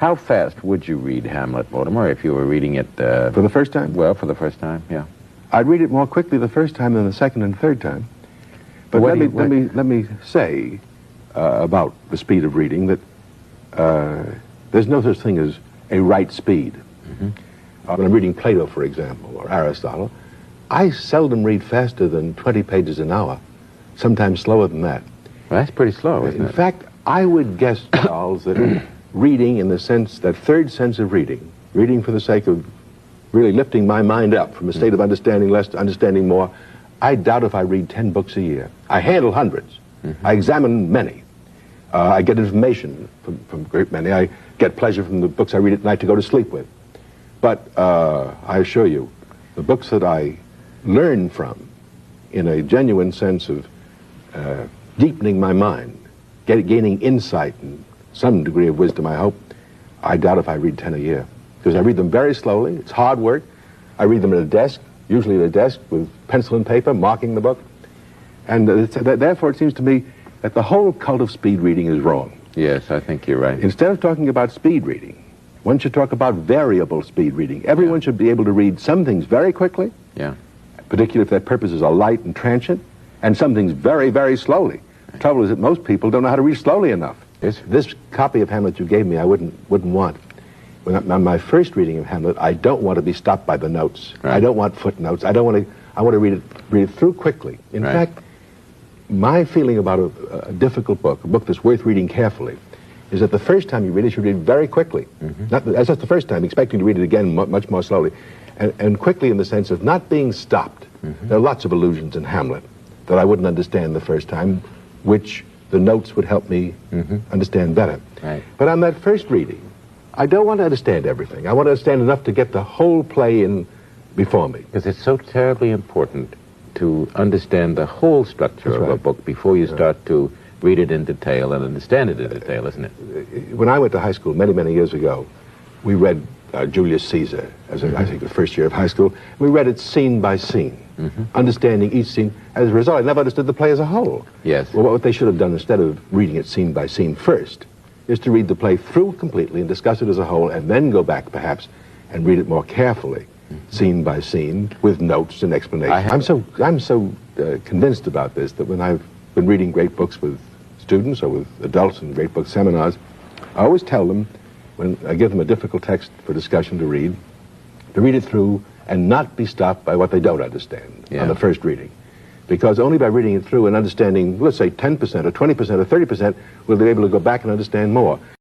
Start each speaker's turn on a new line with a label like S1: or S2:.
S1: How fast would you read Hamlet, Mortimer, if you were reading it...
S2: For the first time?
S1: Well, for the first time, yeah.
S2: I'd read it more quickly the first time than the second and third time. But let me say about the speed of reading that there's no such thing as a right speed. When I'm reading Plato, for example, or Aristotle, I seldom read faster than 20 pages an hour, sometimes slower than that.
S1: Well, that's pretty slow, isn't it?
S2: In fact, I would guess, Charles, that reading in the sense, that third sense of reading for the sake of really lifting my mind up from a state of understanding less to understanding more, I doubt if I read 10 books a year. I handle hundreds. I examine many. I get information from a great many. I get pleasure from the books I read at night to go to sleep with. But I assure you, the books that I learn from, in a genuine sense of deepening my mind, gaining insight and some degree of wisdom, I hope, I doubt if I read 10 a year. Because I read them very slowly. It's hard work. I read them at a desk, usually at a desk with pencil and paper, marking the book. And therefore it seems to me that the whole cult of speed reading is wrong.
S1: Yes, I think you're right.
S2: Instead of talking about speed reading, one should talk about variable speed reading. Everyone should be able to read some things very quickly, particularly if their purposes are light and transient, and some things very, very slowly. The trouble is that most people don't know how to read slowly enough. This copy of Hamlet you gave me, I wouldn't want. On my first reading of Hamlet, I don't want to be stopped by the notes. I don't want footnotes. I want to read it through quickly. In fact, my feeling about a difficult book, a book that's worth reading carefully, is that the first time you read it, you should read it very quickly. That's just the first time, expecting to read it again much more slowly. And quickly in the sense of not being stopped. There are lots of allusions in Hamlet that I wouldn't understand the first time, which the notes would help me understand better. But on that first reading, I don't want to understand everything. I want to understand enough to get the whole play in before me.
S1: Because it's so terribly important to understand the whole structure of a book before you start to read it in detail and understand it in detail, isn't it?
S2: When I went to high school many, many years ago, we read Julius Caesar, as I think the first year of high school. We read it scene by scene, understanding each scene. As a result, I never understood the play as a whole.
S1: Yes.
S2: Well, what they should have done instead of reading it scene by scene first is to read the play through completely and discuss it as a whole, and then go back, perhaps, and read it more carefully, scene by scene, with notes and explanations. I'm so convinced about this that when I've been reading great books with students or with adults in great book seminars, I always tell them, when I give them a difficult text for discussion to read it through and not be stopped by what they don't understand on the first reading. Because only by reading it through and understanding, let's say 10% or 20% or 30%, will they be able to go back and understand more.